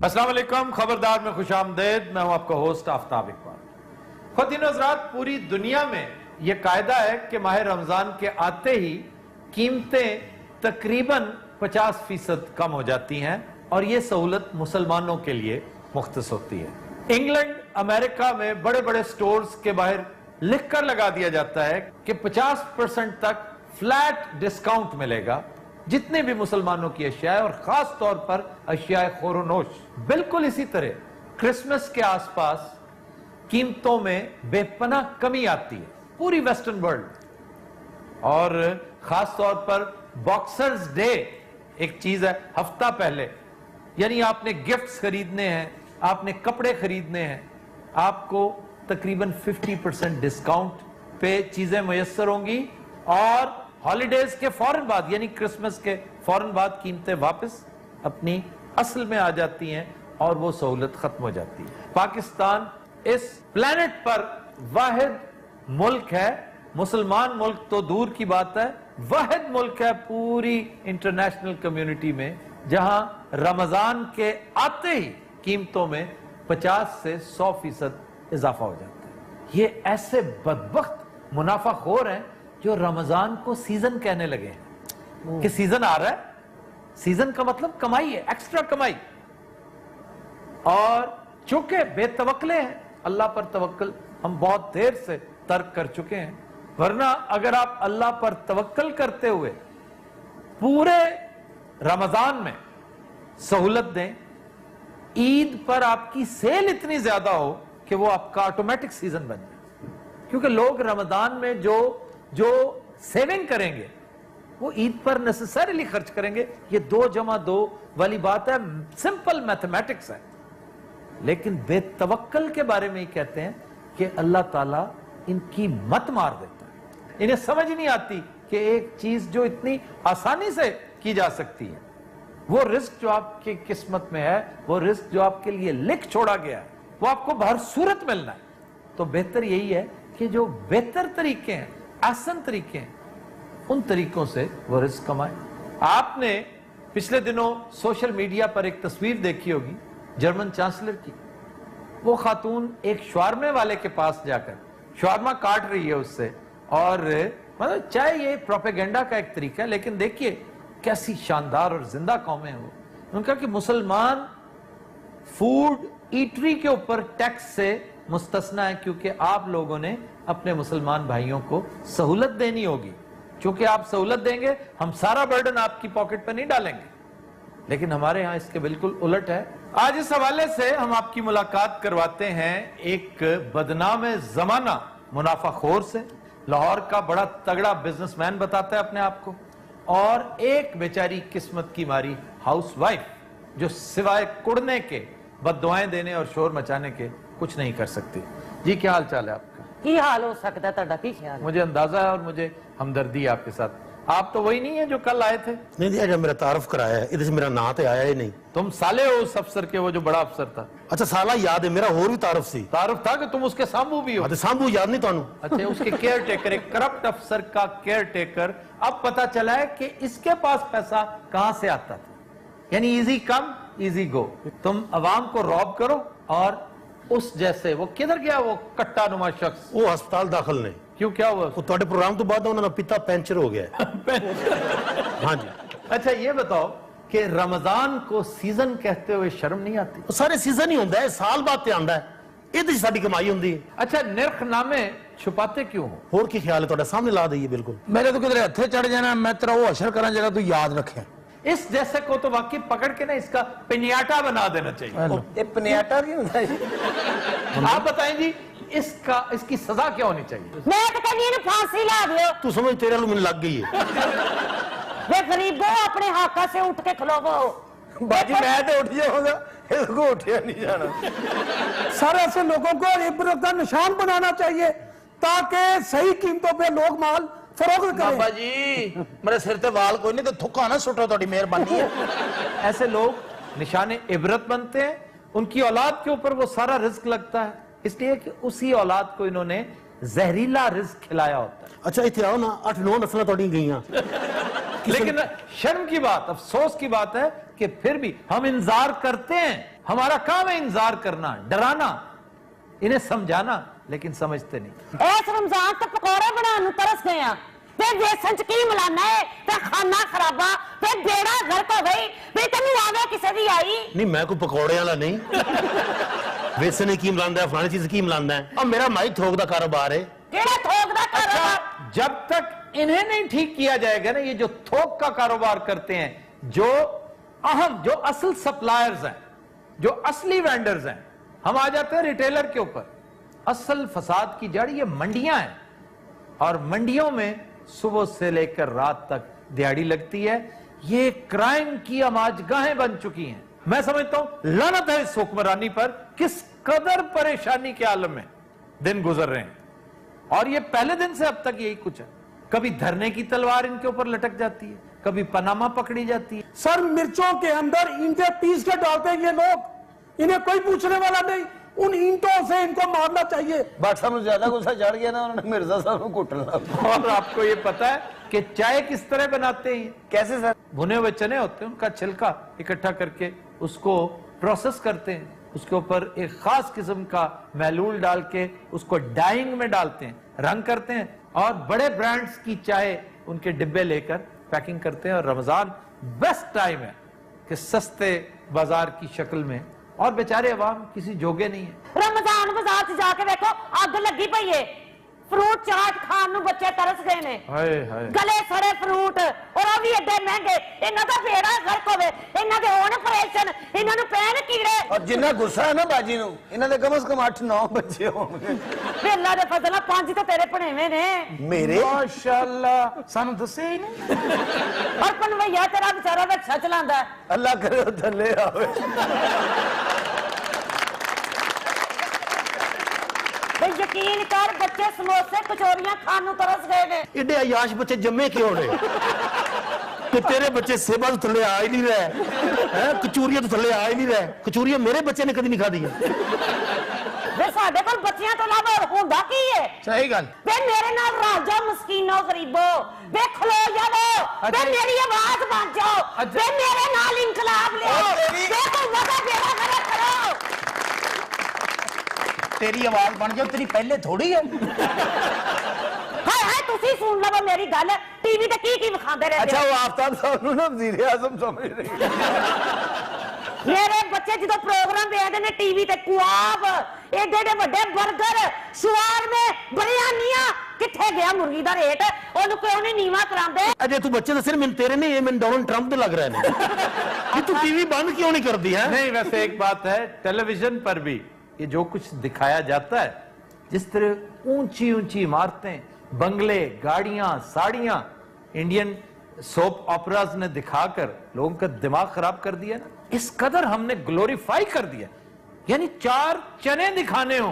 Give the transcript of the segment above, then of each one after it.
السلام علیکم، خبردار میں خوش آمدید. میں ہوں آپ کا ہوسٹ آفتاب اقبال. خواتین و حضرات، پوری دنیا میں یہ قاعدہ ہے کہ ماہ رمضان کے آتے ہی قیمتیں تقریباً 50% کم ہو جاتی ہیں اور یہ سہولت مسلمانوں کے لیے مختص ہوتی ہے. انگلینڈ، امریکہ میں بڑے بڑے سٹورز کے باہر لکھ کر لگا دیا جاتا ہے کہ 50% تک فلیٹ ڈسکاؤنٹ ملے گا جتنے بھی مسلمانوں کی اشیاء اور خاص طور پر اشیاء خور و نوش. بالکل اسی طرح کرسمس کے آس پاس قیمتوں میں بے پناہ کمی آتی ہے پوری ویسٹرن ورلڈ، اور خاص طور پر باکسرز ڈے ایک چیز ہے ہفتہ پہلے، یعنی آپ نے گفٹس خریدنے ہیں، آپ نے کپڑے خریدنے ہیں، آپ کو تقریباً 50% ڈسکاؤنٹ پہ چیزیں میسر ہوں گی، اور ہالیڈیز کے فوراً بعد یعنی کرسمس کے فوراً بعد قیمتیں واپس اپنی اصل میں آ جاتی ہیں اور وہ سہولت ختم ہو جاتی ہے. پاکستان اس پلانٹ پر واحد ملک ہے، مسلمان ملک تو دور کی بات ہے، واحد ملک ہے پوری انٹرنیشنل کمیونٹی میں جہاں رمضان کے آتے ہی قیمتوں میں 50 سے 100% اضافہ ہو جاتا ہے. یہ ایسے بدبخت منافع خور ہیں جو رمضان کو سیزن کہنے لگے ہیں کہ سیزن آ رہا ہے. سیزن کا مطلب کمائی ہے، ایکسٹرا کمائی. اور چونکہ بے توکلے ہیں، اللہ پر توکل ہم بہت دیر سے ترک کر چکے ہیں، ورنہ اگر آپ اللہ پر توکل کرتے ہوئے پورے رمضان میں سہولت دیں، عید پر آپ کی سیل اتنی زیادہ ہو کہ وہ آپ کا آٹومیٹک سیزن بن جائے، کیونکہ لوگ رمضان میں جو سیونگ کریں گے وہ عید پر نیسسریلی خرچ کریں گے. یہ 2+2 والی بات ہے، سمپل میتھمیٹکس ہے. لیکن بے توکل کے بارے میں ہی کہتے ہیں کہ اللہ تعالیٰ ان کی مت مار دیتا ہے. انہیں سمجھ نہیں آتی کہ ایک چیز جو اتنی آسانی سے کی جا سکتی ہے، وہ رزق جو آپ کی قسمت میں ہے، وہ رزق جو آپ کے لیے لکھ چھوڑا گیا ہے، وہ آپ کو بہر صورت ملنا ہے. تو بہتر یہی ہے کہ جو بہتر طریقے ہیں، آسان طریقے ہیں، ان طریقوں سے وہ رزق کمائیں. آپ نے پچھلے دنوں سوشل میڈیا پر ایک تصویر دیکھی ہوگی جرمن چانسلر کی. وہ خاتون ایک شوارمے والے کے پاس جا کر شوارما کاٹ رہی ہے اس سے، اور مطلب چاہے یہ پروپیگنڈا کا ایک طریقہ ہے، لیکن دیکھیے کیسی شاندار اور زندہ قومیں ہیں وہ. ان کا کہ مسلمان فوڈ ایٹری کے اوپر ٹیکس سے مستثنا ہے کیونکہ آپ لوگوں نے اپنے مسلمان بھائیوں کو سہولت دینی ہوگی. چونکہ آپ سہولت دیں گے ہم سارا برڈن آپ کی پاکٹ پہ نہیں ڈالیں گے. لیکن ہمارے ہاں اس کے بالکل الٹ ہے. آج اس حوالے سے ہم آپ کی ملاقات کرواتے ہیں ایک بدنام زمانہ منافع خور سے. لاہور کا بڑا تگڑا بزنس مین بتاتا ہے اپنے آپ کو، اور ایک بیچاری قسمت کی ماری ہاؤس وائف جو سوائے کڑنے کے، بد دعائیں دینے اور شور مچانے کے کچھ نہیں کر سکتی. جی کیا حال چال ہے آپ کا؟ کی حال ہو سکتا ہے تہاڈا؟ کی خیال؟ مجھے اندازہ ہے اور مجھے ہمدردی ہے آپ کے ساتھ. آپ تو وہی نہیں ہیں جو کل آئے تھے؟ نہیں جی، جب میرا تعارف کرایا ہے ادھر سے میرا نام تے آیا ہی نہیں. تم سالے ہو اس افسر کے، وہ جو بڑا افسر تھا. اچھا سالہ یاد ہے، میرا اور بھی تعارف سی. تعارف تھا کہ تم اس کے سامبو بھی ہو. سامبو یاد نہیں تانوں؟ اچھا، اس کے کیئر ٹیکر، ایک کرپٹ افسر کا کیئر ٹیکر. اب پتا چلا ہے کہ اس کے پاس پیسہ کہاں سے آتا تھا. یعنی ایزی کم ایزی گو. تم عوام کو روب کرو، اور اس جیسے وہ کدھر گیا وہ کٹا نما شخص؟ وہ ہسپتال داخل نے. کیوں، کیا ہوا؟ وہ تواڈے پروگرام تو بعد انہوں نے پتا پینچر ہو گیا ہے. ہاں جی. اچھا یہ بتاؤ کہ رمضان کو سیزن کہتے ہوئے شرم نہیں آتی؟ وہ سارے سیزن ہی ہوندہ ہے، سال بعد تے آندا ہے. یہ ساری کمائی ہوندی ہے. اچھا نرخ نامے چھپاتے کیوں ہو؟ اور کی خیال ہے تواڈا؟ سامنے لا دئیے. بالکل میرے تو کدھر ہتھے چڑھ جانا، میں تیرا وہ اشر کرنا جگہ تو یاد رکھے. اس جیسے کو تو واقعی پکڑ کے نا اس کا پنیاٹا بنا دینا چاہیے. یہ پنیاٹا کیوں ہوتا ہے؟ آپ بتائیں جی اس کی سزا کیا ہونی چاہیے؟ میں تو کہنی ہے پھانسی لا دیو. تو سمجھ تیرے لو من لگ گئی ہے. بے غریبو اپنے حقہ سے اٹھ کے کھلوو. باجی میں تو اٹھ جاؤں گا، اس کو اٹھیا نہیں جانا. سارے ایسے لوگوں کو عبرت کا نشان بنانا چاہیے تاکہ صحیح قیمتوں پہ لوگ مال فروخت کریں. بابا جی میرے سر تے وال کوئی نہیں تو تھکا نہ سٹو، تہاڈی مہربانی ہے. ایسے لوگ نشان عبرت بنتے ہیں، ان کی اولاد کے اوپر وہ سارا رزق لگتا ہے، اس لیے کہ اسی اولاد کو انہوں نے زہریلا رزق کھلایا ہوتا ہے. اچھا اتنے آؤ نا، 8-9 نسلیں تواڈیاں گئیاں. لیکن شرم کی بات، افسوس کی بات ہے کہ پھر بھی ہم انتظار کرتے ہیں. ہمارا کام ہے انتظار کرنا, ڈرانا, انہیں سمجھانا, لیکن سمجھتے نہیں. اس رمضان تے پکوڑے بناਉਣ ਨੂੰ ਤਰਸ ਗਏ ਆ ਤੇ ਵੇਸਣ ਚ ਕੀ ਮਿਲਾਣਾ ਹੈ ਤੇ ਖਾਣਾ ਖਰਾਬਾ ਤੇ ਬੇੜਾ ਗਰਕ ਹੋ ਗਈ ਵੀ ਤੈਨੂੰ ਆਵੇ ਕਿਸੇ ਦੀ ਆਈ. ਨਹੀਂ ਮੈਂ ਕੋਈ ਪਕੌੜੇ ਵਾਲਾ ਨਹੀਂ ਵੇਸਣ ਕੀ ਮਿਲਾਉਂਦਾ ਹੈ ਫਲਾਣੀ ਚੀਜ਼ ਕੀ ਮਿਲਾਉਂਦਾ ਹੈ ਆ ਮੇਰਾ ਮਾਈ ਥੋਕ ਦਾ ਕਾਰੋਬਾਰ ਹੈ. ਕਿਹੜਾ ਥੋਕ ਦਾ ਕਾਰੋਬਾਰ? जब तक इन्हें नहीं ठीक किया जाएगा ना, ये जो थोक का कारोबार करते हैं, जो अहम, जो असल सप्लायर्स हैं, जो असली वेंडर्स हैं, हम आ जाते हैं रिटेलर के ऊपर. असल फसाद की जड़ ये मंडियां हैं, और मंडियों में सुबह से लेकर रात तक दिहाड़ी लगती है. ये क्राइम की आमाजगाहें बन चुकी हैं. मैं समझता हूं लानत है इस हुक्मरानी पर, किस कदर परेशानी के आलम में दिन गुजर रहे हैं. और ये पहले दिन से अब तक यही कुछ है. कभी धरने की तलवार इनके ऊपर लटक जाती है, कभी पनामा पकड़ी जाती है. सर मिर्चों के अंदर ईंटें पीस के डालते हैं ये लोग, इन्हें कोई पूछने वाला नहीं. उन ईंटों से इनको मारना चाहिए. बात साहब ज्यादा गुस्सा चढ़ गया ना, उन्होंने मिर्जा साहब को कुटना. और आपको ये पता है कि चाय किस तरह बनाते हैं? कैसे सर? भुने हुए चने होते हैं, उनका छिलका इकट्ठा करके उसको प्रोसेस करते हैं, उसके ऊपर एक खास किस्म का महलूल डाल के उसको डाइंग में डालते हैं, रंग करते हैं, और बड़े ब्रांड्स की चाय उनके डिब्बे लेकर पैकिंग करते हैं. और रमजान बेस्ट टाइम है कि सस्ते बाजार की शक्ल में, और बेचारे अवाम किसी जोगे नहीं है. रमजान बाजार च जाके देखो अग लगी पई है. फ्रूट चाट खान ਨੂੰ ਬੱਚੇ ਤਰਸ ਗਏ ਨੇ. हाय हाय. ਗਲੇ ਸੜੇ ਫਰੂਟ, ਔਰ ਉਹ ਵੀ ਏਡੇ ਮਹਿੰਗੇ. ਇਹਨਾਂ ਦਾ ਬੇੜਾ ਗਰਕ ਹੋਵੇ, ਇਹਨਾਂ ਦੇ ਹੋਣ ਆਪਰੇਸ਼ਨ, ਇਹਨਾਂ ਨੂੰ ਪੈਣ ਕੀੜੇ. और जिन्ना गुस्सा है ना बाजी नू, इन्हां दे कम से कम 8-9 बच्चे होंगे. ਵੇਲਾ ਦੇ ਫਜ਼ਲਾ 5 ਤਾਂ ਤੇਰੇ ਭਣੇਵੇਂ ਨੇ. मेरे माशाल्लाह, सानू दसे ही नहीं. ਔਰ ਪਨਵਈਆ ਤੇਰਾ ਵਿਚਾਰਾ ਰਿਕਸ਼ਾ ਚਲਾਉਂਦਾ. अल्लाह करे वो थल्ले आवे. ਬਈ ਯਕੀਨ ਕਰ ਬੱਚੇ ਸਮੋਸੇ ਕਚੋਰੀਆਂ ਖਾਣ ਨੂੰ ਤਰਸ ਗਏ ਨੇ. ਏਡੇ ਅਯਾਸ਼ ਬੱਚੇ ਜੰਮੇ ਕਿਉਂ ਨੇ ਤੇ ਤੇਰੇ ਬੱਚੇ ਸੇਬਾਂ ਤੋਂ ਥੱਲੇ ਆ ਹੀ ਨਹੀਂ ਰਹੇ ਹੈ, ਕਚੂਰੀਆਂ ਤੋਂ ਥੱਲੇ ਆ ਹੀ ਨਹੀਂ ਰਹੇ. ਕਚੂਰੀਆਂ ਮੇਰੇ ਬੱਚੇ ਨੇ ਕਦੀ ਨਹੀਂ ਖਾਧੀਆਂ. ਵੇ ਸਾਡੇ ਕੋਲ ਬੱਚਿਆਂ ਤੋਂ ਇਲਾਵਾ ਹੋਰ ਹੁੰਦਾ ਕੀ ਹੈ? सही गल. ਵੇ ਮੇਰੇ ਨਾਲ ਰਾਜੋ ਮਸਕੀਨੋ ਗਰੀਬੋ, ਵੇ ਖਲੋ ਜਾਵੋ, ਵੇ ਮੇਰੀ ਆਵਾਜ਼ ਬਣ ਜਾਓ, ਵੇ ਮੇਰੇ ਨਾਲ ਇਨਕਲਾਬ ਲਿਓ, ਵੇ ਕੋਈ ਵਗਾ ਬੇੜਾ ਖੜਾ ਕਰੋ. तेरी आवाज बन जाओ, तेरी पहले थोड़ी है. ਹਾਏ ਹਾਏ ਤੁਸੀਂ ਸੁਣ ਲਵੋ ਮੇਰੀ ਗੱਲ. ਟੀਵੀ ਤੇ ਕੀ ਵਿਖਾਉਂਦੇ ਰਹਿੰਦੇ अच्छा ਹੋ? वो आफ्ताब साहब नू ना वज़ीर आज़म समझ रही. ਮੇਰੇ ਬੱਚੇ ਜਦੋਂ ਪ੍ਰੋਗਰਾਮ ਵੇਖਦੇ ਨੇ ਟੀਵੀ ਤੇ, ਕੁਆਬ ਏਡੇ ਏਡੇ ਵੱਡੇ 버ਗਰ, ਸ਼ਵਾਰਮੇ, ਬਿਰਿਆਨੀਆਂ, ਕਿੱਥੇ ਗਿਆ ਮੁਰਗੀ ਦਾ ਰੇਟ? ਉਹਨੂੰ ਕਿਉਂ ਨਹੀਂ ਨੀਵਾ ਕਰਾਉਂਦੇ? ਅਜੇ ਤੂੰ ਬੱਚੇ ਦੱਸੇ ਮੈਨੂੰ ਤੇਰੇ ਨਹੀਂ, ਇਹ ਮੈਨੂੰ ਡੋਨਲਡ ट्रंप ਦੇ ਲੱਗ ਰਹੇ ਨੇ ਕਿ ਤੂੰ ਟੀਵੀ ਬੰਦ ਕਿਉਂ ਨਹੀਂ ਕਰਦੀ ਹੈ? नहीं, वैसे एक बात है, टेलीविजन पर भी ये जो कुछ दिखाया जाता है, जिस तरह ऊंची ऊंची इमारतें, बंगले, गाड़ियां, साड़ियां, इंडियन सोप ऑपराज ने दिखाकर लोगों का दिमाग खराब कर दिया ना, इस कदर हमने ग्लोरीफाई कर दिया. यानी 4 चने दिखाने हो,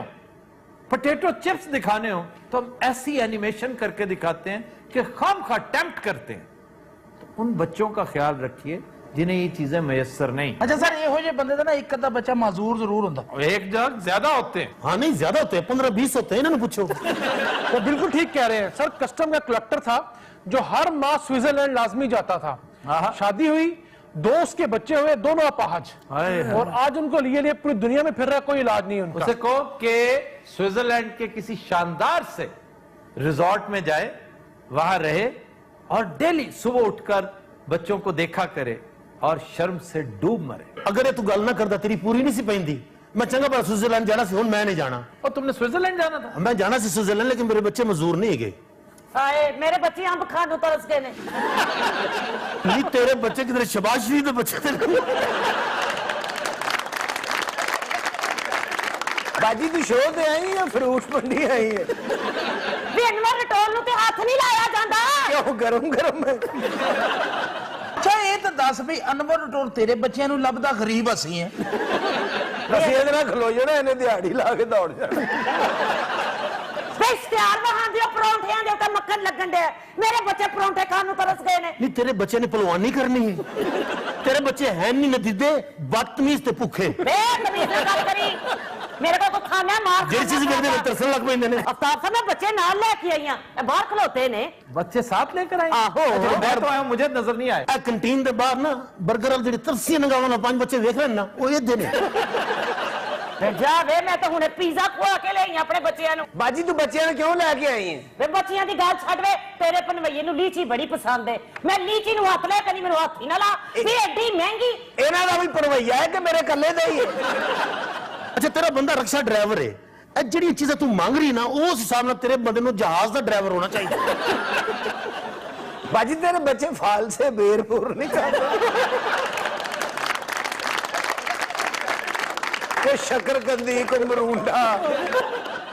पोटैटो चिप्स दिखाने हो, तो हम ऐसी एनिमेशन करके दिखाते हैं कि खामखा टेम्प्ट करते हैं. तो उन बच्चों का ख्याल रखिए जिन्हें ये चीजें मैसर नहीं. अच्छा सर, ਇਹੋ ਜਿਹੇ ਬੰਦੇ ਦਾ ਨਾ ਇੱਕ ਅੱਧਾ ਬੱਚਾ ਮਾਜ਼ੂਰ ਜ਼ਰੂਰ ਹੁੰਦਾ. एक जगह ज्यादा होते हैं. हाँ नहीं ज्यादा होते हैं, 15-20 होते हैं. इन्होंने पूछो. वो बिल्कुल ठीक कह रहे हैं सर. कस्टम का कलेक्टर था जो हर माह स्विट्जरलैंड लाजमी जाता था. शादी हुई, 2 उसके बच्चे हुए, दोनों अपाहज, हाय हाय. और आज उनको लिए पूरी दुनिया में फिर रहा, कोई इलाज नहीं उनका. उसे कहो कि स्विट्जरलैंड के किसी शानदार से रिजॉर्ट में जाए, वहां रहे, और डेली सुबह उठकर बच्चों को देखा करे और शर्म से डूब मरे. अगर ये तू गल ना करता तेरी पूरी नहीं सी पैंदी. मैं चंगा बड़ा स्विट्जरलैंड जाना सी, हुण मैं नहीं जाना. और तुमने स्विट्जरलैंड जाना था? मैं जाना सी स्विट्जरलैंड, लेकिन मेरे बच्चे मजदूर नहीं है. ਹਾਏ ਮੇਰੇ ਬੱਚੇ ਅੰਬ ਖਾਣ ਨੂੰ ਤਰਸ ਗਏ ਨੇ. नहीं तेरे बच्चे किधर शबाज शरीफ के बच्चे तेरे. बाजी तू शो ते आई या फ्रूट मंडी आई है? ਵੀ ਅਨਵਰ ਰਟੋਲ ਨੂੰ ਤੇ ਹੱਥ ਨਹੀਂ ਲਾਇਆ ਜਾਂਦਾ. क्यों गरम गरम है? अच्छा ये तो दस भी अनवर टोर तेरे बच्चों ਨੂੰ ਲੱਭਦਾ ਗਰੀਬ ਅਸੀਂ ਹੈ. ਅਸੀਂ ਇਹਦੇ ਨਾਲ ਖਲੋ ਜਾਣਾ, ਇਹਨੇ ਦਿਹਾੜੀ ਲਾ ਕੇ ਦੌੜ ਜਾਣਾ. ਵੇ ਇਸ਼ਤਿਹਾਰ ਵਹਾਂਦੇ ਹੋ ਪਰੌਂਠਿਆਂ ਦੇ ਉੱਤੇ ਮੱਖਣ ਲੱਗਣ ਦੇ. ਮੇਰੇ ਬੱਚੇ ਪਰੌਂਠੇ ਖਾਣ ਨੂੰ ਤਰਸ ਗਏ ਨੇ. नहीं तेरे बच्चे ने पहलवानी करनी है. तेरे बच्चे हैं नहीं नतीजे, बदतमीज ते भूखे. ਵੇ ਕਮੀਜ਼ ਨਾਲ ਗੱਲ ਕਰੀ. ਮੇਰੇ ਕੋਲ ਕੋਈ ਖਾਣਾ ਮਾਰ ਜਿਹੜੀ ਚੀਜ਼ ਵੇਖਦੇ ਨੇ ਤਰਸਣ ਲੱਗ ਪੈਂਦੇ ਨੇ। ਅਫਤਾਬ ਸਾਹਿਬ, ਮੈਂ ਬੱਚੇ ਨਾਲ ਲੈ ਕੇ ਆਈ ਹਾਂ, ਬਾਹਰ ਖਲੋਤੇ ਨੇ। बच्चे साथ लेकर आए? आहो। अच्छा, मैं तो आया हूं, मुझे नजर नहीं आया। ਇਹ ਕੰਟੀਨ ਦੇ ਬਾਹਰ ਨਾ 버ਗਰ ਵਾਲੀ ਜਿਹੜੀ ਤਰਸੀ ਨਗਾਵਾਂ ਨਾਲ 5 ਬੱਚੇ ਵੇਖ ਰਹੇ ਨੇ ਨਾ, ਉਹ ਇਹਦੇ ਨੇ। ਜਾ ਵੇ, ਮੈਂ ਤਾਂ ਹੁਣੇ ਪੀਜ਼ਾ ਖਵਾ ਕੇ ਲਈ ਆਪਣੇ ਬੱਚਿਆਂ ਨੂੰ। ਬਾਜੀ ਤੂੰ ਬੱਚਿਆਂ ਨੂੰ ਕਿਉਂ ਲੈ ਕੇ ਆਈ ਹੈ? ਵੇ ਬੱਚਿਆਂ ਦੀ ਗੱਲ ਛੱਡ ਵੇ, ਤੇਰੇ ਪਨਵਈਏ ਨੂੰ ਲੀਚੀ ਬੜੀ ਪਸੰਦ ਹੈ। ਮੈਂ ਲੀਚੀ ਨੂੰ ਹੱਥ ਲੈ, ਕਦੀ ਮੈਨੂੰ ਹੱਥ ਹੀ ਨਾ ਲਾ ਵੀ ਐਡੀ ਮਹਿੰਗੀ। ਇਹਨਾਂ ਦਾ ਵੀ ਪਰਵਈਆ ਹੈ ਕਿ ਮੇਰੇ ਇਕੱਲੇ ਦਾ ਹੀ ਹੈ? ਅੱਛਾ, ਤੇਰਾ ਬੰਦਾ ਰਕਸ਼ਾ ਡਰਾਈਵਰ ਹੈ, ਇਹ ਜਿਹੜੀ ਚੀਜ਼ਾਂ ਤੂੰ ਮੰਗ ਰਹੀ ਨਾ, ਉਸ ਹਿਸਾਬ ਨਾਲ ਤੇਰੇ ਬੰਦੇ ਨੂੰ ਜਹਾਜ਼ ਦਾ ਡਰਾਈਵਰ ਹੋਣਾ ਚਾਹੀਦਾ। ਬਾਜੀ ਤੇਰੇ ਬੱਚੇ ਫਾਲ ਸੇ ਬੇਰਪੁਰ ਨਹੀਂ ਕਰਦੇ ਕਿ ਸ਼ਕਰਕੰਦੀ ਕੋ ਮਰੂੰਡਾ।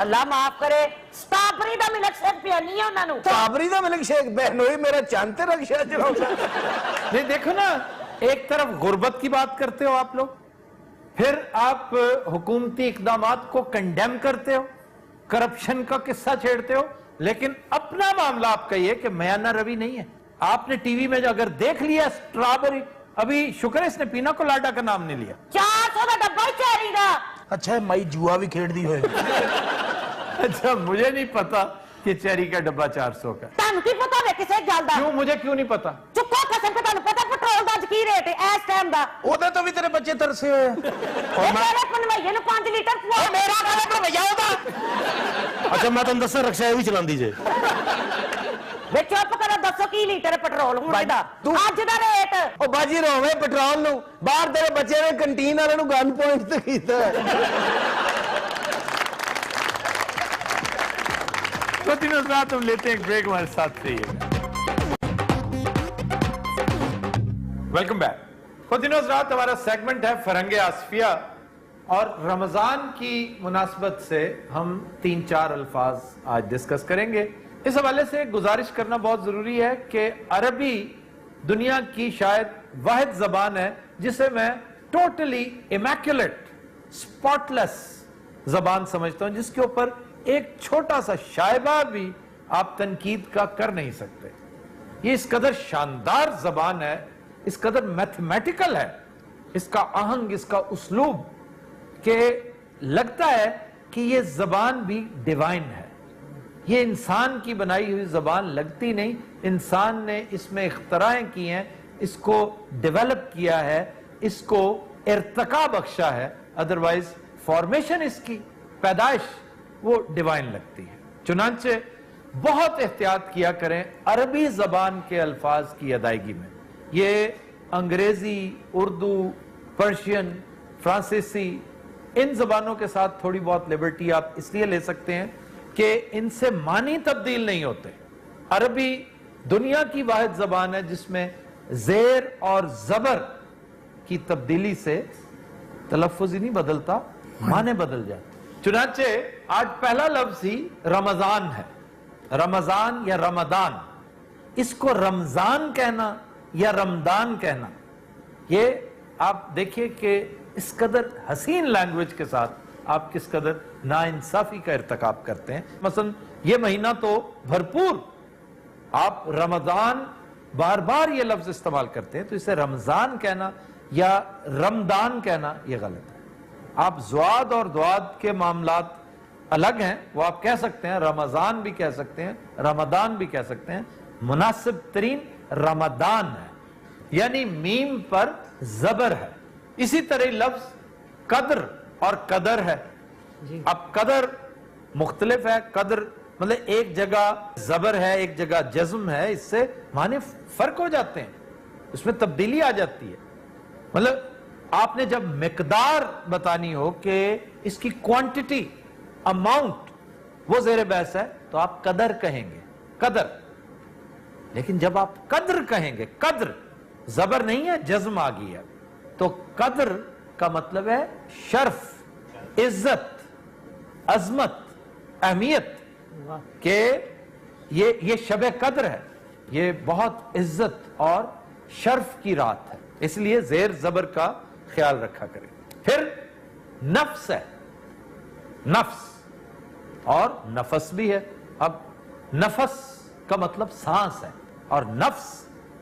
ਅੱਲਾ ਮਾਫ ਕਰੇ, ਸਟ੍ਰਾਬੇਰੀ ਦਾ ਮਿਲਕ ਸ਼ੇਕ ਪਿਆਨੀ ਹੈ ਉਹਨਾਂ ਨੂੰ। ਸਾਬਰੀ ਦਾ ਮਿਲਕ ਸ਼ੇਕ बहनोई मेरा चंद ते रक्षा चलाता। नहीं, देखो ना, एक तरफ गुर्बत की बात करते हो आप लोग, फिर आप हुकूमती इकदामात को कंडेम करते हो, करप्शन का किस्सा छेड़ते हो, लेकिन अपना मामला आप कहिए कि मयाना रवि नहीं है। आपने टीवी में जो अगर देख लिया स्ट्रॉबेरी, अभी शुक्र है इसने पीना कोलाडा का नाम नहीं लिया। 400 ਦਾ ਡੱਬਾ ਹੀ ਚੈਰੀ ਦਾ। अच्छा मई जुआ भी खेड़ती होए। अच्छा, मुझे नहीं पता कि चेरी का डब्बा 400 का। ਤੁਹਾਨੂੰ ਕੀ ਪਤਾ ਵੇ ਕਿਸੇ ਗੱਲ ਦਾ? क्यों, मुझे क्यों नहीं पता? ਚੁੱਕੋ ਕਸਮ ਕਿ ਤੁਹਾਨੂੰ ਪਤਾ ਪੈਟਰੋਲ ਦਾ ਅੱਜ ਕੀ ਰੇਟ ਹੈ ਇਸ ਟਾਈਮ ਦਾ? ਉਹਦੇ ਤੋਂ ਵੀ ਤੇਰੇ ਬੱਚੇ ਤਰਸੇ ਹੋਏ ਆ। ਇਹ ਮੇਰੇ ਪਨਵਈਏ ਨੂੰ 5 ਲੀਟਰ ਪਵਾ। ਮੇਰਾ ਕਾਹਦਾ ਪਨਵਈਆ ਉਹਦਾ? ਅੱਛਾ, ਮੈਂ ਤੁਹਾਨੂੰ ਦੱਸਾਂ, ਰਕਸ਼ਾ ਇਹ ਵੀ ਚਲਾਉਂਦੀ ਜੇ। ਵੇ ਚੁੱਪ ਕਰੋ, ਦੱਸੋ ਕੀ ਲੀਟਰ ਹੈ ਪੈਟਰੋਲ ਹੁਣ ਇਹਦਾ ਅੱਜ ਦਾ ਰੇਟ? ਉਹ ਬਾਜੀ ਰੋਵੇਂ ਪੈਟਰੋਲ ਨੂੰ, ਬਾਹਰ ਤੇਰੇ ਬੱਚੇ ਨੇ ਕੰਟੀਨ ਵਾਲੇ ਨੂੰ ਗਨ ਪੁਆਇੰਟ ਤੇ ਕੀਤਾ। तो तीनों साथ हम लेते हैं एक ब्रेक, हमारे साथ रहिएगा। Welcome back. खुदिनोज रात हमारा सेगमेंट है फरंगे आसफिया, और रमजान की मुनासबत से हम 3-4 अल्फाज आज डिस्कस करेंगे। इस हवाले से गुजारिश करना बहुत जरूरी है कि अरबी दुनिया की शायद वाहिद जबान है जिसे मैं टोटली इमैक्युलेट, स्पॉटलेस जबान समझता हूं, जिसके ऊपर एक छोटा सा शायबा भी आप तनकीद का कर नहीं सकते। ये इस कदर शानदार जबान है, इस कदर मैथमेटिकल है, इसका आहंग, इसका उस्लूब, कि लगता है कि ये जबान भी डिवाइन है। ये इंसान की बनाई हुई जबान लगती नहीं, इंसान ने इसमें इख्तराएं की हैं, इसको डेवलप किया है, इसको इर्तका बख्शा है, अदरवाइज फॉर्मेशन इसकी पैदाइश वो डिवाइन लगती है। चुनांचे बहुत एहतियात किया करें अरबी जबान के अल्फाज की अदायगी में। ये अंग्रेजी, उर्दू, पर्शियन, फ्रांसीसी, इन जबानों के साथ थोड़ी बहुत लिबर्टी आप इसलिए ले सकते हैं कि इनसे मानी तब्दील नहीं होते। अरबी दुनिया की वाहिद जबान है जिसमें जेर और जबर की तब्दीली से तलफ्फुज ही नहीं बदलता, माने बदल जाते। चुनांचे आज पहला लफ्ज ही रमजान है। रमजान या रमदान, इसको रमजान कहना या रमदान कहना, ये आप देखिए कि इस कदर हसीन लैंग्वेज के साथ आप किस कदर नाइंसाफी का इर्तकाब करते हैं। मसलन ये महीना तो भरपूर, आप रमजान बार बार ये लफ्ज इस्तेमाल करते हैं, तो इसे रमजान कहना या रमदान कहना ये गलत है। आप ज़्वाद और द्वाद के मामलात अलग हैं, वो आप कह सकते हैं, रमजान भी कह सकते हैं, रमदान भी कह सकते हैं। मुनासिब तरीन रमदान है, यानी मीम पर जबर है। इसी तरह लफ्ज कद्र और कदर है। अब कदर मुख्तलिफ है, कदर मतलब एक जगह जबर है, एक जगह जज्म है, इससे माने फर्क हो जाते हैं, इसमें तब्दीली आ जाती है। मतलब आपने जब मिकदार बतानी हो कि इसकी क्वांटिटी, अमाउंट, वो ज़ेर बहस है, तो आप कदर कहेंगे, कदर। लेकिन जब आप कद्र कहेंगे, कद्र जबर नहीं है, जज्म आ गई है, तो कद्र का मतलब है शर्फ, इज्जत, अजमत, अहमियत, के ये शब कद्र है, ये बहुत इज्जत और शर्फ की रात है, इसलिए जेर जबर का ख्याल रखा करें। फिर नफ्स है, नफ्स और नफस भी है। अब नफस का मतलब सांस है, और नफ्स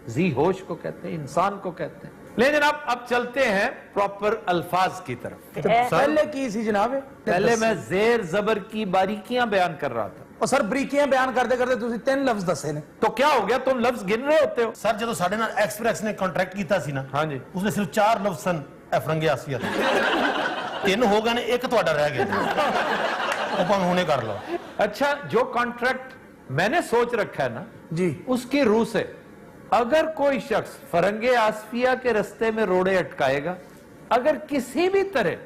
जी होश को कहते हैं, इंसान को कहते हैं। लेकिन जनाब अब चलते हैं प्रॉपर अल्फाज की तरफ। पहले की सी जनाब पहले मैं जेर जबर की बारीकियां बयान कर रहा था। और सर बरीकियां बयान करते करते ਤੁਸੀਂ 3 ਲਫ਼ਜ਼ ਦੱਸੇ ਨੇ। तो क्या हो गया, तुम लफ्ज गिन रहे होते हो। ਸਰ ਜਦੋਂ ਸਾਡੇ ਨਾਲ ਐਕਸਪ੍ਰੈਸ ਨੇ ਕੰਟਰੈਕਟ ਕੀਤਾ ਸੀ ਨਾ, ਹਾਂਜੀ। ਉਸਨੇ ਸਿਰਫ 4 ਲਫ਼ਜ਼ ਸਨ ਫਰੰਗੇ ਆਸੀਆ ਦੇ। 3 ਹੋ ਗਏ ਨੇ, ਇੱਕ ਤੁਹਾਡਾ ਰਹਿ ਗਿਆ ਜੀ। ਉਹ ਭਾਵੇਂ ਹੁਣੇ ਕਰ ਲਓ। अच्छा, जो कॉन्ट्रैक्ट मैंने सोच रखा है ना जी, उसकी रूह से अगर कोई शख्स फरंगे आसफिया के रास्ते में रोड़े अटकाएगा, अगर किसी भी तरह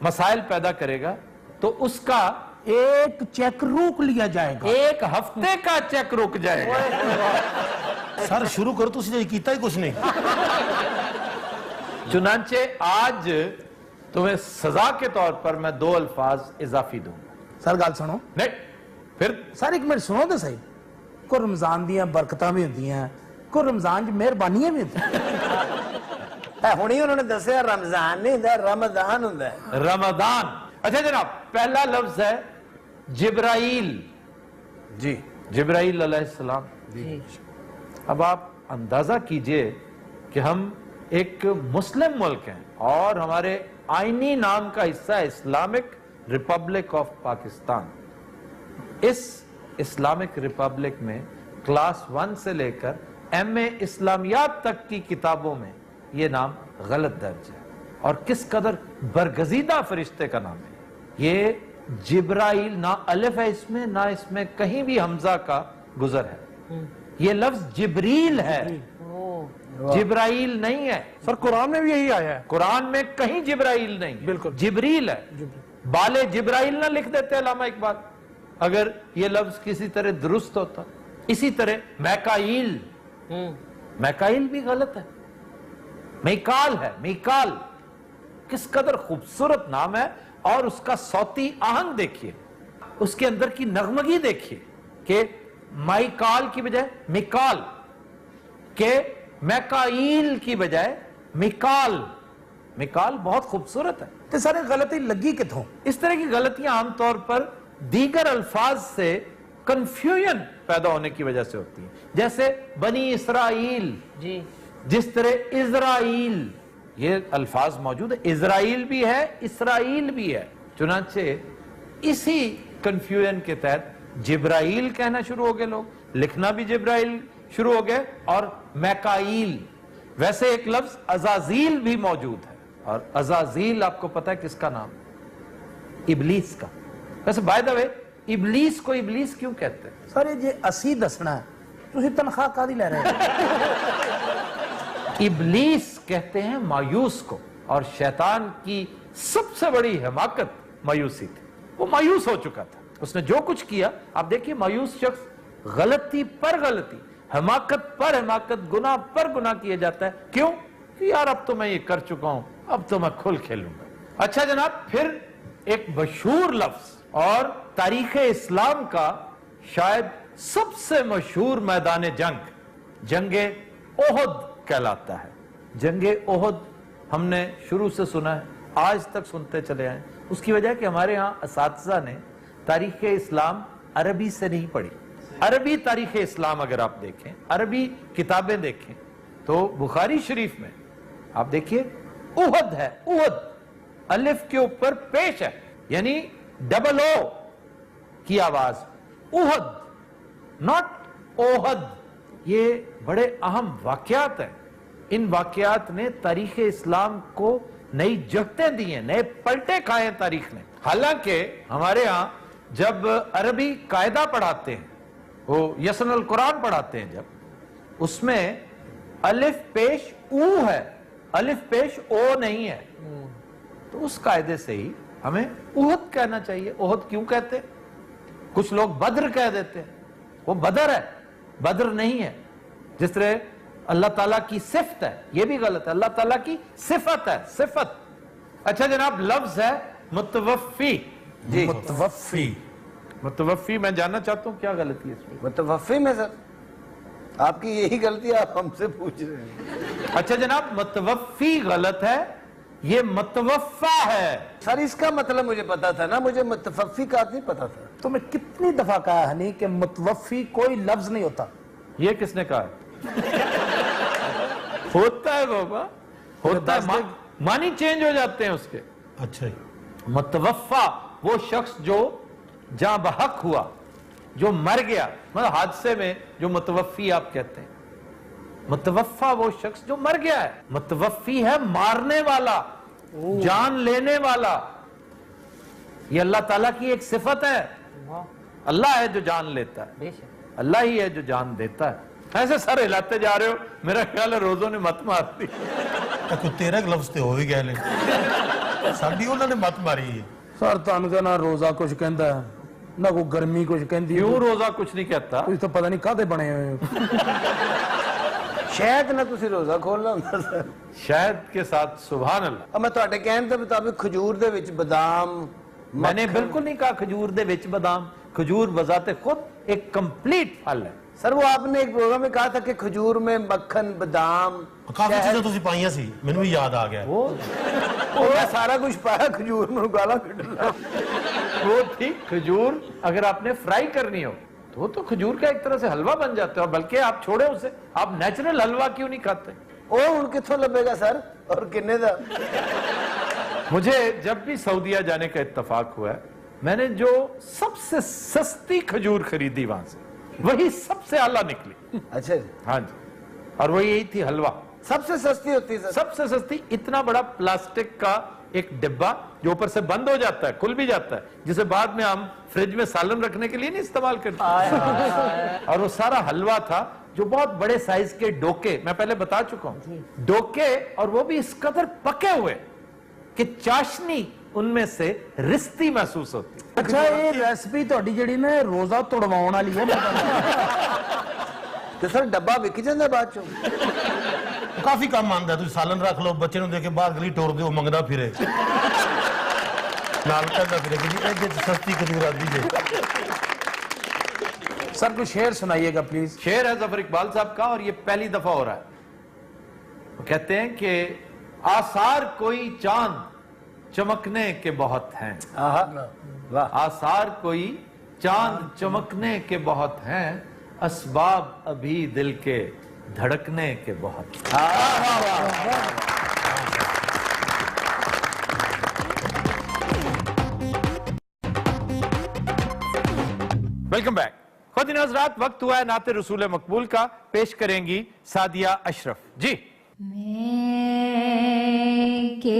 मसाइल पैदा करेगा, तो उसका एक चेक रोक लिया जाएगा। 1 हफ्ते का चेक रुक जाएगा। ਸਰ ਸ਼ੁਰੂ ਕਰੋ, ਤੁਸੀਂ ਤਾਂ ਕੀਤਾ ਹੀ ਕੁਝ ਨਹੀਂ। चुनांचे आज तुम्हें सजा के तौर पर मैं 2 अल्फाज इजाफी दूंगा। सर गल सुनो, नहीं फिर सर एक मिनट सुनो तो सही। को रमजान दियां बरकतां भी होंदियां, को रमजान च मेहरबानियां भी होंदियां। ਹੁਣੀ ਉਹਨਾਂ ਨੇ ਦੱਸਿਆ ਰਮਜ਼ਾਨ ਨਹੀਂ ਹੁੰਦਾ, ਰਮਜ਼ਾਨ ਹੁੰਦਾ ਹੈ। रमदान। अच्छा जनाब, पहला लफ्ज है जिब्राइल। जी, जिब्राइल अलैहिस्सलाम। अब आप अंदाजा कीजिए कि हम एक मुस्लिम मुल्क हैं और हमारे आईनी नाम का हिस्सा है इस्लामिक रिपब्लिक ऑफ पाकिस्तान। इस इस्लामिक रिपब्लिक में क्लास 1 से लेकर MA इस्लामियात तक की किताबों में ये नाम गलत दर्ज है, और किस कदर बरगजीदा फरिश्ते का नाम है ये जिब्राइल। ना अलिफ है इसमें, ना इसमें कहीं भी हमजा का गुजर है। ये लफ्ज जिब्रील है, जिब्राइल नहीं है। सर कुरान में भी यही आया है। कुरान में कहीं जिब्राइल नहीं, बिल्कुल। जिब्रील है। बाले जिब्राइल ना लिख देते अल्लामा इकबाल, अगर ये लफ्ज किसी तरह दुरुस्त होता। इसी तरह मैकाइल, मैकाइल भी गलत है। मीकाल है, मीकाल। किस कदर खूबसूरत नाम है, और उसका सौती आहंग देखिए, उसके अंदर की नगमगी देखिए कि माइकाल की बजाय मिकाल, के मैकाइल की बजाय मिकाल। मिकाल बहुत खूबसूरत है। तो सर गलती लगी किथों? इस तरह की गलतियां आमतौर पर दीगर अल्फाज से कंफ्यूजन पैदा होने की वजह से होती है। जैसे बनी इसराइल, जी, जिस तरह इजराइल, ये अल्फाज मौजूद है। इजराइल भी है, इसराइल भी है। चुनांचे इसी कंफ्यूजन के तहत जिब्राइल कहना शुरू हो गए लोग, लिखना भी जिब्राइल शुरू हो गए, और मैकाइल। वैसे एक लफ्ज अजाजील भी मौजूद है, और अजाजील आपको पता है किसका नाम? इबलीस का। वैसे बाय द वे इबलीस को इबलीस क्यों कहते हैं? सर ये जे असी दसना है, तुसी तनख्वाह कादी ले रहे हो? इबलीस कहते हैं मायूस को, और शैतान की सबसे बड़ी हिमाकत मायूसी थी। वो मायूस हो चुका था, उसने जो कुछ किया। आप देखिए, मायूस शख्स गलती पर गलती, हिमाकत पर हिमाकत, गुनाह पर गुनाह किया जाता है। क्यों? कि यार अब तो मैं ये कर चुका हूं, अब तो मैं खुल खेलूंगा। अच्छा जनाब, फिर एक मशहूर लफ्ज और तारीख इस्लाम का शायद सबसे मशहूर मैदान जंग, जंगे ओहद कहलाता है। जंगे ओहद हमने शुरू से सुना है, आज तक सुनते चले आए। उसकी वजह कि हमारे यहाँ असातिज़ा ने तारीख इस्लाम अरबी से नहीं पढ़ी। अरबी तारीख इस्लाम अगर आप देखें, अरबी किताबें देखें, तो बुखारी शरीफ में आप देखिए उहद है, उहद अलिफ के ऊपर पेश है, यानी डबल ओ की आवाज, उहद, नॉट ओहद। ये बड़े अहम वाकयात हैं। इन वाकयात ने तारीख इस्लाम को नई जगतें दी हैं, नए पलटे खाए हैं तारीख ने। हालांकि हमारे यहां जब अरबी कायदा पढ़ाते हैं, वो यसनुल कुरान पढ़ाते हैं, जब उसमें अलिफ पेश ऊ है, अलिफ पेश ओ नहीं है, तो उस कायदे से ही हमें उहद कहना चाहिए। उहद क्यों कहते हैं? कुछ लोग बद्र कह देते हैं, वो बदर है, बद्र नहीं है। जिस तरह अल्लाह ताला की सिफत है, ये भी गलत है, अल्लाह ताला की सिफत है, सिफत। अच्छा जनाब, लफ्ज है मुतवफ़ी। जी, मुतवफ़ी। मुतवफ़ी, मैं जानना चाहता हूं क्या गलती है इसमें? मुतवफ़ी में सर आपकी यही गलती आप हमसे पूछ रहे हैं। अच्छा जनाब, मुतवफ़ी गलत है, ये मुतवफ़ा है। सर इसका मतलब मुझे पता था ना, मुझे मुतवफ़ी का नहीं पता था। तो मैं कितनी दफा कहा हनी कि मुतवफ़ी कोई लफ्ज नहीं होता। ये किसने कहा? होता है बाबा, होता है, मानी चेंज हो जाते हैं उसके। अच्छा जी। मुतवफ़ा वो शख्स जो जहां बहक हुआ, जो मर गया, मतलब हादसे में जो मुतवफ़ी आप कहते हैं, मुतवफ़ा वो शख्स जो मर गया है। मुतवफ़ी है मारने वाला, जान लेने वाला। ये अल्लाह ताला की एक सिफत है। अल्लाह है जो जान लेता है, अल्लाह ही है जो जान देता है। ऐसे सर हिलाते जा रहे हो, मेरा ख्याल है रोजों ने मत मार दी। ਕੋਈ ਤੇਰਾ ਲਫ਼ਜ਼ ਤੇ ਹੋ ਵੀ ਗਏ ਨੇ, ਸਾਡੀ ਉਹਨਾਂ ਨੇ ਮਤ ਮਾਰੀ ਹੈ। ਸਰ ਤੁਹਾਨੂੰ ਤਾਂ ਨਾ ਰੋਜ਼ਾ ਕੁਝ ਕਹਿੰਦਾ ਨਾ ਕੋਈ ਗਰਮੀ ਕੁਝ ਕਹਿੰਦੀ क्यों रोजा कुछ नहीं कहता? ਤੁਸੀਂ ਤਾਂ ਪਤਾ ਨਹੀਂ ਕਾਹਦੇ ਬਣੇ ਹੋਏ ਹੋ। ਸ਼ਾਇਦ ਨਾ ਤੁਸੀਂ ਰੋਜ਼ਾ ਖੋਲਣਾ ਹੁੰਦਾ ਸਰ। शहद के साथ सुभान अल्लाह। ਮੈਂ ਤੁਹਾਡੇ ਕਹਿਣ ਦੇ ਮੁਤਾਬਿਕ ਖਜੂਰ ਦੇ ਵਿੱਚ ਬਦਾਮ, मैंने बिल्कुल नहीं कहा खजूर दे विच बादाम। खजूर बजाते खुद एक कंप्लीट फल है। सर वो आपने एक प्रोग्राम में कहा था कि खजूर में मक्खन, बादाम, ਕਾਫੀ ਚੀਜ਼ਾਂ ਤੁਸੀਂ ਪਾਈਆਂ ਸੀ, ਮੈਨੂੰ ਵੀ ਯਾਦ ਆ ਗਿਆ। मैं सारा कुछ पाया खजूर में गाला कटना। वो थी खजूर, अगर आपने फ्राई करनी हो तो खजूर का एक तरह से हलवा बन जाता है। और बल्कि आप छोड़े उसे, आप नेचुरल हलवा क्यों नहीं खाते? ਉਹ ਹੁਣ ਕਿੱਥੋਂ ਲੱਭੇਗਾ सर और किन्ने ਦਾ? मुझे जब भी सऊदीया जाने का इत्तेफाक हुआ है, मैंने जो सबसे सस्ती खजूर खरीदी वहां से, वही सबसे आला निकली। अच्छा जी, हाँ जी, और वो यही थी हलवा। सबसे सस्ती होती है सर। सबसे सस्ती, इतना बड़ा प्लास्टिक का एक डिब्बा जो ऊपर से बंद हो जाता है, खुल भी जाता है, जिसे बाद में हम फ्रिज में सालन रखने के लिए नहीं इस्तेमाल करते। और वो सारा हलवा था, जो बहुत बड़े साइज के डोके, मैं पहले बता चुका हूं, डोके, और वो भी इस कदर पके हुए कि चाशनी उनमें से रिश्ती महसूस होती। ਅੱਛਾ ਇਹ ਰੈਸਪੀ ਤੁਹਾਡੀ ਜਿਹੜੀ ਨਾ ਰੋਜ਼ਾ ਤੁੜਵਾਉਣ ਵਾਲੀ ਹੈ। ਤੇ ਸਰ ਡੱਬਾ ਵਿਕ ਜਾਂਦਾ ਬਾਅਦ ਚੋਂ। ਕਾਫੀ ਕੰਮ ਆਉਂਦਾ। ਤੁਸੀਂ ਸਾਲਨ ਰੱਖ ਲਓ, ਬੱਚੇ ਨੂੰ ਦੇ ਕੇ ਬਾਹਰ ਗਲੀ ਟੋਰ ਦਿਓ, ਮੰਗਦਾ ਫਿਰੇ ਨਾਲ, ਕਹਿੰਦਾ ਫਿਰੇ ਕਿ ਜੀ ਇਹਦੇ ਚ ਸਸਤੀ ਖਜੂਰ ਆਦੀ ਜੇ। सर कुछ शेर सुनाइएगा प्लीज। शेर है जफर इकबाल साहब का, और ये पहली दफा हो रहा है। वो कहते हैं कि आसार कोई चांद चमकने के बहुत हैं, आसार कोई चांद चमकने के बहुत हैं, असबाब अभी दिल के धड़कने के बहुत। Welcome back. खुद हजरात, वक्त हुआ है नाते रसूल मकबूल का। पेश करेंगी सादिया अशरफ जी। मैं के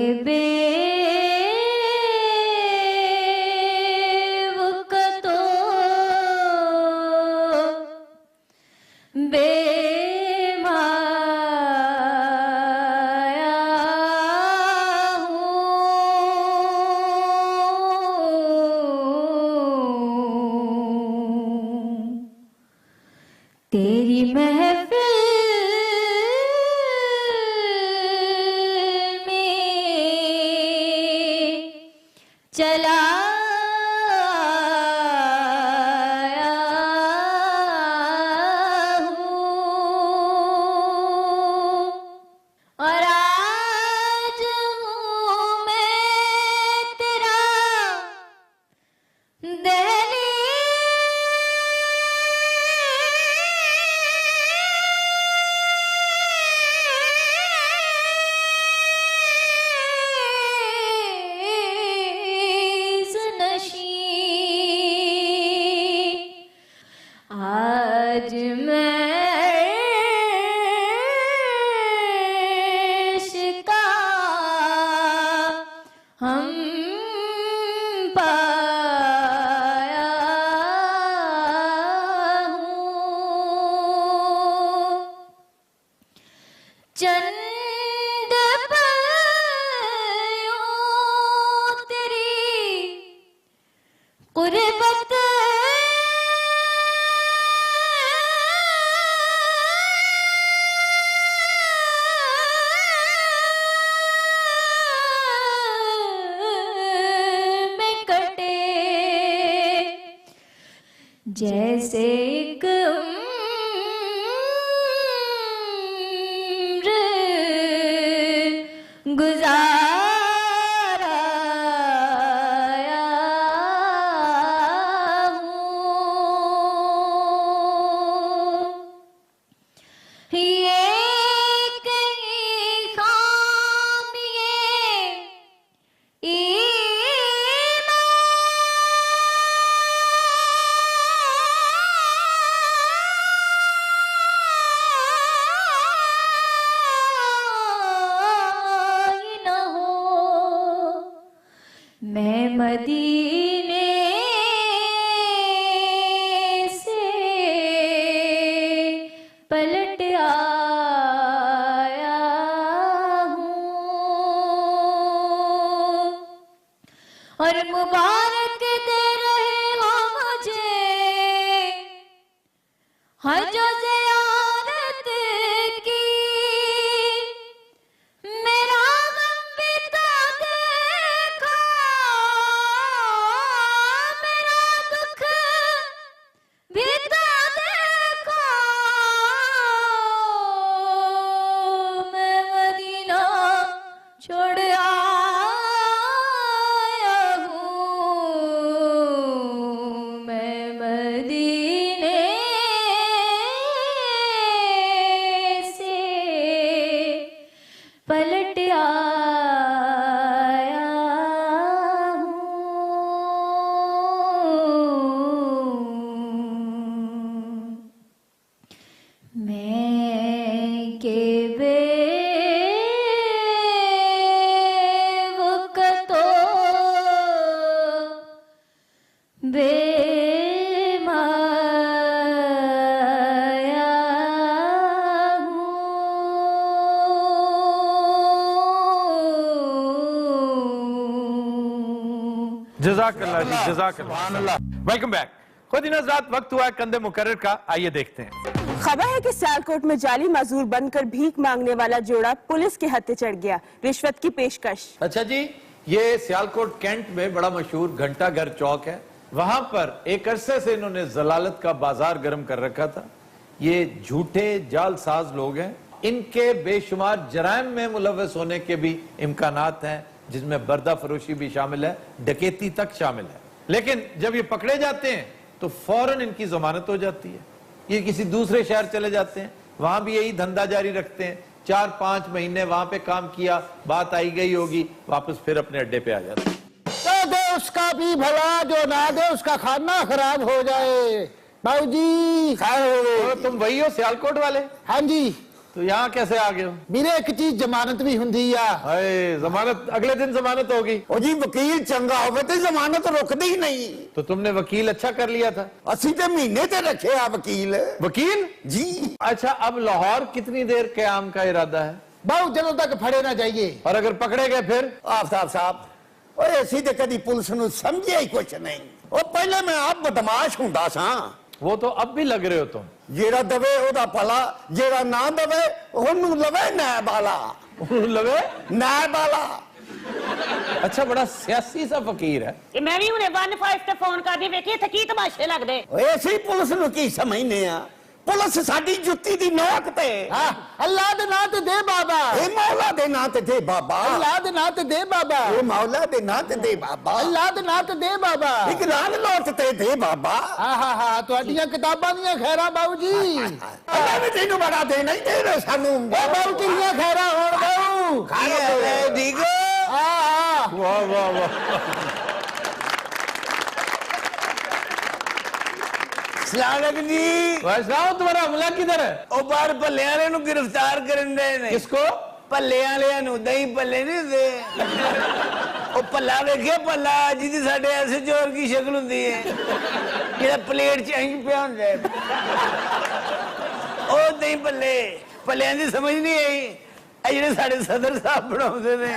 तेरी महफिल में चला और आज हूँ मैं तेरा दहलीज़ नशी। आज मैं शिका हम पाया हूँ। चंद पलकों तेरी कुर्बत में कटे जैसे एक उम्र गुजारा हूँ। ये कहीं मदीने से पलट आया हूँ और मुबारक दे रहे हो मुझे हर जो ज़ियारत की मेरा गम बिता देखो मेरा दुख बिता देखो मैं मदीना छोड़ आया हूँ मैं मदीने से पलट आया हूँ मैं के बेवकतो बेमाया हूँ जज़ाकल्लाह जी, जज़ाकल्लाह। Welcome back. खुद हज़रात, वक्त हुआ है कंधे मुकर्रर का, आइए देखते हैं। खबर है कि सियालकोट में जाली मजदूर बनकर भीख मांगने वाला जोड़ा पुलिस के हत्थे चढ़ गया, रिश्वत की पेशकश। अच्छा जी, ये सियालकोट कैंट में बड़ा मशहूर घंटा घर चौक है। वहां पर एक अरसे से इन्होंने जलालत का बाजार गर्म कर रखा था। ये झूठे जालसाज लोग हैं, इनके बेशुमार जराइम में मुलव्वस होने के भी इम्कानात हैं, जिसमें बर्दा फरोशी भी शामिल है, डकैती तक शामिल है। लेकिन जब ये पकड़े जाते हैं तो फौरन इनकी जमानत हो जाती है। ये किसी दूसरे शहर चले जाते हैं, वहां भी यही धंधा जारी रखते हैं। 4-5 महीने वहां पे काम किया, बात आई गई होगी, वापस फिर अपने अड्डे पे आ जाते हैं। तो दे उसका भी भला, जो ना दे उसका खाना खराब हो जाए। बाबूजी खैर हो गए। तो तुम वही हो सियालकोट वाले? हाँ जी। तो यहाँ कैसे आ गए हो? मेरे एक चीज जमानत भी हुंदी आ। हाय, जमानत अगले दिन जमानत होगी। ओ जी वकील चंगा होवे ते जमानत रुकदी ही नहीं। तो तुमने वकील अच्छा कर लिया था। असी ते महीने ते रखे आ वकील। वकील जी। अच्छा, अब लाहौर कितनी देर क्याम का इरादा है? बहुत दिनों तक फड़े ना जाइए। और अगर पकड़े गए फिर? आफ्ताब साहब, ओए असी ते कदी पुलिस नूं समझिया ही कुछ नहीं। ओ पहले मैं आप बदमाश हुंदा सा। वो तो अब भी लग रहे हो तुम। जेड़ा दवे ओदा भला, जेड़ा ना दवे ओनू लवे नैब वाला। लगे नैब वाला। अच्छा, बड़ा सियासी सा फकीर है। ਇਹ ਮੈਂ ਵੀ ਹੁਣੇ 15 ਤੇ ਫੋਨ ਕਰਦੀ ਵੇਖੀ ਇੱਥੇ ਕੀ ਤਮਾਸ਼ੇ ਲੱਗਦੇ। ओए असी पुलिस नूं की समझने आ? पुलिस साडी जुत्ती दी नोक ते। हां, अल्लाह दे नाम ते दे बाबा। ए मौला दे नाम ते दे बाबा। अल्लाह दे नाम ते दे बाबा। ए मौला दे नाम ते दे बाबा। अल्लाह दे नाम ते दे बाबा। एक लाल लौट ते दे बाबा। हां हां हां, ਤੁਹਾਡੀਆਂ ਕਿਤਾਬਾਂ ਦੀਆਂ ਖੈਰਾਂ ਬਾਊ ਜੀ। ਅੱਲਾ ਨੇ ਤੈਨੂੰ ਬੜਾ ਦੇਣਾ ਹੀ ਦੇ ਰਹੇ ਸਾਨੂੰ। ਓ ਬਾਊ ਤੇਰੀਆਂ ਖੈਰਾਂ ਹੋਣ ਬਾਊ। ਖਾਰੇ ਠੀਕ ਹਾਂ ਹਾਂ। वाह वाह वाह। सलामत जी। वैसा तुम्हारा हमला किधर है? ਉਹ ਬਾਹਰ ਭੱਲੇ ਵਾਲੇ ਨੂੰ ਗ੍ਰਿਫਤਾਰ ਕਰਨ ਦੇ ਨੇ। किसको? ਭੱਲੇ ਵਾਲਿਆਂ ਨੂੰ, ਦਹੀਂ ਭੱਲੇ ਨਹੀਂ ਹੁੰਦੇ। ਉਹ ਭੱਲਾ ਵੇਖਿਆ, ਭੱਲਾ ਜਿਹਦੀ ਸਾਡੇ ਐਸੇ ਚੋਰ ਕੀ ਸ਼ਕਲ ਹੁੰਦੀ ਹੈ, ਜਿਹੜਾ ਪਲੇਟ 'ਚ ਐਂ ਪਿਆ ਹੁੰਦਾ ਹੈ। ਉਹ ਦਹੀਂ ਭੱਲੇ, ਭੱਲਿਆਂ ਦੀ ਸਮਝ ਨਹੀਂ ਆਈ। ਇਹ ਜਿਹੜੇ ਸਾਡੇ ਸਦਰ ਸਾਹਿਬ ਬਣਾਉਂਦੇ ਨੇ।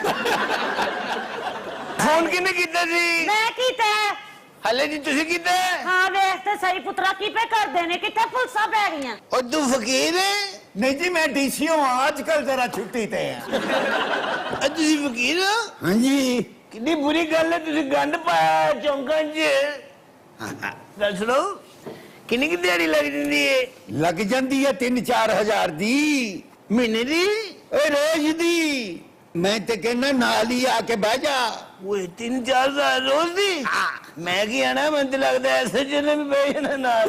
ਫੋਨ ਕਿਹਨੇ ਕੀਤਾ ਸੀ? ਮੈਂ ਕੀਤਾ ਹੈ। ਹਲੇ ਜੀ ਤੁਸੀਂ ਕੀਤਾ? ਹਾਂ ਵੇਖ ਤੇ ਸਹੀ ਪੁੱਤਰਾ ਕੀ ਪੇ ਕਰਦੇ ਨੇ, ਕਿੱਥੇ ਪੁਲਸਾਂ ਪੈ ਗਈਆਂ। ਉਹ ਤੂੰ ਫਕੀਰ ਹੈ? नहीं जी, मैं डीसीओ हूं, आजकल जरा छुट्टी ते हैं। ਤੁਸੀਂ ਫਕੀਰ ਹੋ? हाँ जी। ਕਿੰਨੀ ਬੁਰੀ ਗੱਲ ਹੈ, ਤੁਸੀਂ ਗੰਦ ਪਾਇਆ ਚੌਂਕਾਂ 'ਚ। ਗੱਲ ਸੁਣੋ, ਕਿੰਨੀ ਕੀ ਦਿਹਾੜੀ ਲੱਗ ਜਾਂਦੀ ਹੈ? लग जाती है 3-4 हजार दी। ਮਹੀਨੇ ਦੀ? ए रोज दी। मैं ते कहना नाल ही आके बह जा। ਓਏ 3-4 ਹਜ਼ਾਰ ਰੋਜ਼ ਦੀ? ਮੈਂ ਕੀ ਆਣਾ, ਮੈਨੂੰ ਤਾਂ ਲੱਗਦਾ ਐਸੇ ਜਿਹਨੇ ਵੀ ਬਹਿ ਜਾਣਾ ਨਾਲ।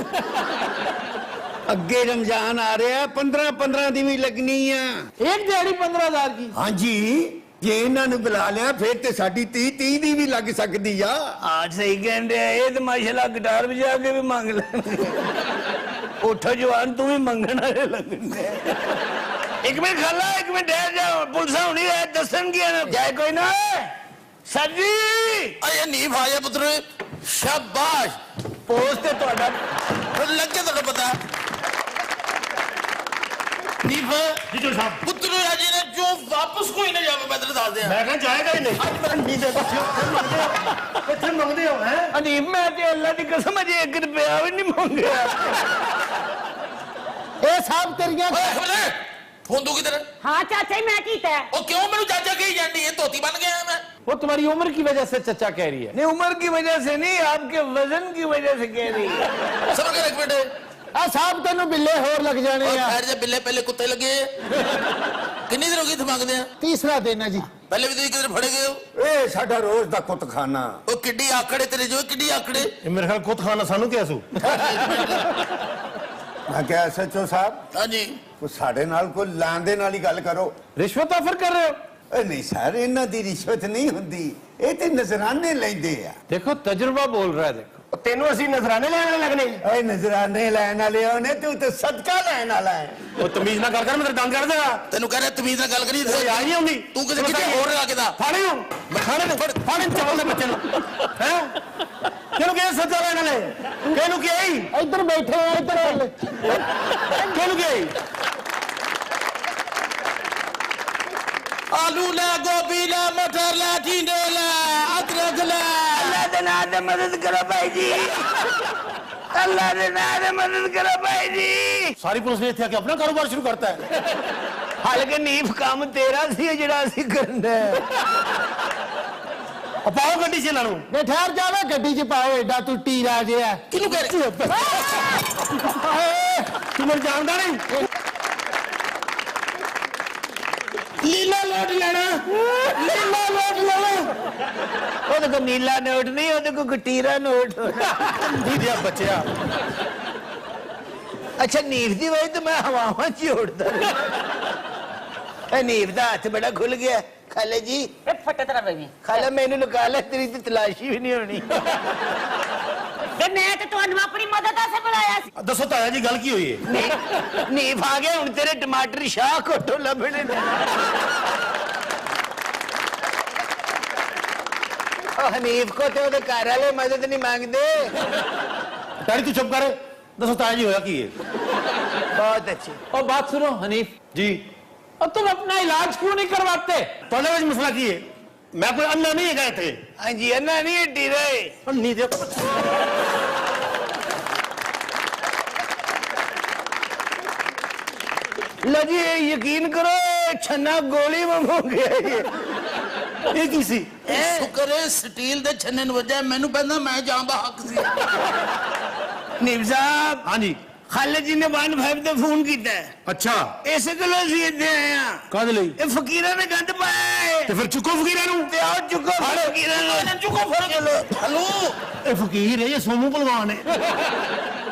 अगे रमजान आ रहा है, 15-15 दी भी लगनी है। ਇੱਕ ਦਿਹਾੜੀ 15,000 की? हाँ जी, जे इन्हां नूं बुला लिया फिर ते साडी 30 दी भी लग सकदी आ। आज सही कहते हैं, ये तो माशाल्लाह गिटार बजा के भी मांग लेंगे। उठो जवान, तू भी मंगण वाले लगने। एक मिनट खाला, एक मिनट ठहर जाओ, पुलिस होनी है, दसन की जाए कोई ना। ਸਰ ਜੀ ਅਰੇ ਨੀਫ ਆ ਜਾ ਪੁੱਤਰ ਸ਼ਾਬਾਸ਼ ਪੋਸਟ ਤੇ ਤੁਹਾਡਾ ਲੱਗੇ ਤੁਹਾਡਾ ਪਤਾ ਨੀਫ ਜੀ ਸਾਹਿਬ ਪੁੱਤਰ ਅਜੇ ਨੇ ਜੋ ਵਾਪਸ ਕੋਈ ਨਾ ਜਾਵੇ ਮੈਂ ਤੈਨੂੰ ਦੱਸ ਦਿਆਂ ਮੈਂ ਕਿਹਾ ਜਾਏਗਾ ਹੀ ਨਹੀਂ ਅੱਜ ਮੇਰਾ ਨੀਂਦ ਕਿੱਥੇ ਮੰਗਦੇ ਹੋ ਹੈ ਅਨੀਬ ਮੈਂ ਤੇ ਅੱਲਾ ਦੀ ਕਸਮ ਅਜੇ 1 ਰੁਪਿਆ ਵੀ ਨਹੀਂ ਮੰਗਿਆ ਇਹ ਸਭ ਤੇਰੀਆਂ ਫੋਨ ਦੂ ਕਿਧਰ हाँ चाचा ही मैं कीता है ਉਹ ਕਿਉਂ ਮੈਨੂੰ ਚਾਚਾ ਕਹੀ ਜਾਂਦੀ ਹੈ ਧੋਤੀ ਬਣ ਗਿਆ ਮੈਂ वो तुम्हारी उम्र की वजह से चचा कह रही है नहीं उम्र की वजह से नहीं आपके वजन की वजह से कह रही है समझ गए एक मिनट ਆ ਸਾਹਿਬ ਤੈਨੂੰ ਬਿੱਲੇ ਹੋਰ ਲੱਗ ਜਾਣੇ ਆ खैर जब बिल्ले पहले कुत्ते लगे कितनी देर होगी मांगते हैं ਤੀਸਰਾ ਦਿਨ ਹੈ ਜੀ पहले भी तो किधर फड़े गए हो ਇਹ ਸਾਡਾ ਰੋਜ਼ ਦਾ ਕੁੱਤਖਾਨਾ वो किड्डी आकड़े तेरे जो किड्डी आकड़े ਇਹ ਮੇਰੇ ਖਿਆਲ ਕੁੱਤਖਾਨਾ ਸਾਨੂੰ ਕਿਹਾ ਸੂ ਮੈਂ ਕਿਹਾ ਐਸਐਚਓ ਸਾਹਿਬ हाँ जी ਕੋ ਸਾਡੇ ਨਾਲ ਕੋਈ ਲਾਂਦੇ ਨਾਲ ਹੀ ਗੱਲ ਕਰੋ रिश्वत ऑफर कर रहे हो ਏ ਨਹੀਂ ਸਰ ਇਹਨਾਂ ਦੀ ਰਿਸ਼ਵਤ ਨਹੀਂ ਹੁੰਦੀ ਇਹ ਤੇ ਨਜ਼ਰਾਨੇ ਲੈਂਦੇ ਆ देखो तजुर्बा बोल रहा है देखो ਤੈਨੂੰ ਅਸੀਂ ਨਜ਼ਰਾਨੇ ਲੈਣ ਵਾਲੇ ਲੱਗਨੇ ਓਏ ਨਜ਼ਰਾਨੇ ਲੈਣ ਵਾਲੇ ਹੋਣੇ ਤੂੰ ਤੇ ਸਦਕਾ ਲੈਣ ਵਾਲਾ ਹੈ ਉਹ ਤਮੀਜ਼ ਨਾਲ ਗੱਲ ਕਰ ਮੈਂ ਤੇਰੇ ਦੰਦ ਕੱਢ ਦੇਗਾ तेन कह रहा तमीज नाल गल करी ਓਏ ਆ ਨਹੀਂ ਆਉਂਦੀ तू किधर किड्डी होर लगा के दा ਫਾੜੇ ਨੂੰ ਖਾਣੇ ਨੂੰ ਫਾੜੇ ਚਾਵਲ ਦੇ ਬੱਚੇ ਨੂੰ ਹੈ ਕਿਹਨੂੰ ਕਿਹਾ ਸੱਚਾ ਲੈਣ ਵਾਲੇ ਕਿਹਨੂੰ ਕਿਹਾ ਇੱਧਰ ਬੈਠੇ ਆ ਇੱਧਰ ਕਿਹਨੂੰ ਕਿਹਾ आलू ला गोभी ला मटर ला टिंडे ला अदरक ला अल्लाह दे नाम दे मदद करो भाई जी अल्लाह दे नाम दे मदद करो भाई जी ਸਾਰੀ ਪੁਲਿਸ ਨੇ ਇੱਥੇ ਆ ਕੇ ਆਪਣਾ ਕਾਰੋਬਾਰ ਸ਼ੁਰੂ ਕਰਤਾ ਹੈ ਹਲਕੇ ਨੀਫ ਕੰਮ ਤੇਰਾ ਸੀ ਜਿਹੜਾ ਅਸੀਂ ਕਰਨਾ ਪਾਓ ਗੱਡੀ 'ਚ ਇਹਨਾਂ ਨੂੰ ਨਹੀਂ ਠਹਿਰ ਜਾਵੇ ਗੱਡੀ 'ਚ ਪਾਓ ਐਡਾ ਤੂੰ ਟੀਰਾ ਜਿਹਾ ਕਿਹਨੂੰ ਕਹਿ ਰਿਹਾ ਤੂੰ ਮੈਨੂੰ ਜਾਣਦਾ ਨਹੀਂ लीला नोट लेना लीला नोट लेना ਉਹਦੇ ਕੋ ਨੀਲਾ ਨੋਟ ਨਹੀਂ ਉਹਦੇ ਕੋ ਗਟੀਰਾ ਨੋਟ ਦੀਦਿਆ ਬੱਚਿਆ ਅੱਛਾ ਨੀਰ ਦੀ ਵਜ੍ਹਾ ਤੇ ਮੈਂ ਹਵਾਵਾਂ ਚ ਉੜਦਾ ਇਹ ਨੀਰ ਦਾ ਹੱਥ ਬੜਾ ਖੁੱਲ ਗਿਆ ਖਾਲੇ ਜੀ ए फटे तेरा बेबी ਖਾਲਾ ਮੈਨੂੰ ਲੁਕਾ ਲੈ ਤੇਰੀ ਤੇ ਤਲਾਸ਼ੀ ਵੀ ਨਹੀਂ ਹੋਣੀ ते मैं तो ਤੁਹਾਨੂੰ ਆਪਣੀ ਮਦਦ ਆਸੇ ਬੁਲਾਇਆ ਸੀ ਦੱਸੋ ਤਾਇਆ ਜੀ ਗੱਲ ਕੀ ਹੋਈ ਹੈ ਨੀਫ ਆ ਗਿਆ ਹੁਣ ਤੇਰੇ ਟਮਾਟਰ ਸ਼ਾਹ ਕੋਟੋ ਲੱਭਣੇ ਨੇ ਉਹ ਹਨੀਫ ਕੋ ਤੇ ਉਹਦੇ ਘਰ ਵਾਲੇ ਮਦਦ ਨਹੀਂ ਮੰਗਦੇ ਡੈਡੀ ਤੂੰ ਚੁੱਪ ਕਰ ਦੱਸੋ ਤਾਇਆ ਜੀ ਹੋਇਆ ਕੀ ਹੈ ਬਹੁਤ ਅੱਛੇ और बात सुनो हनीफ ਜੀ और तुम अपना इलाज क्यों नहीं करवाते ਤੁਹਾਡੇ ਵਿੱਚ ਮਸਲਾ ਕੀ ਹੈ ਮੈਂ ਕੋਈ ਅੰਨਾ ਨਹੀਂ ਹੈਗਾ ਇੱਥੇ ਹਾਂਜੀ ਅੰਨਾ ਨਹੀਂ ਏਡੀ ਰਹੇ ਅੰਨੀ ਦੇ लो जी यकीन करो छन्ना गोली में हो गया ਇਹ ਕੀ ਸੀ शुक्र है स्टील दे छन्ने ਨੂੰ ਵਜਾ ਮੈਨੂੰ ਪੈਂਦਾ ਮੈਂ ਜਾਣ ਦਾ ਹੱਕ ਸੀ ਨੀਬ ਸਾਹਿਬ ਹਾਂਜੀ ਖਾਲਿਦ ਜੀ ਨੇ 15 ਤੇ ਫੋਨ ਕੀਤਾ ਅੱਛਾ ਇਸੇ ਗੱਲੋਂ ਅਸੀਂ ਇੱਥੇ ਆਏ ਆ ਕਾਹਦੇ ਲਈ ਇਹ ਫਕੀਰਾਂ ਨੇ ਗੰਦ ਪਾਇਆ ਹੈ ਤੇ ਫਿਰ ਚੁੱਕੋ ਫਕੀਰਾਂ ਨੂੰ ਤੇ ਆਓ ਚੁੱਕੋ ਫਕੀਰਾਂ ਨੂੰ ਚੁੱਕੋ ਫੜ ਹਲੋ ਇਹ ਫਕੀਰ ਹੈ ਇਹ ਸੋਮੂ ਪਹਿਲਵਾਨ ਹੈ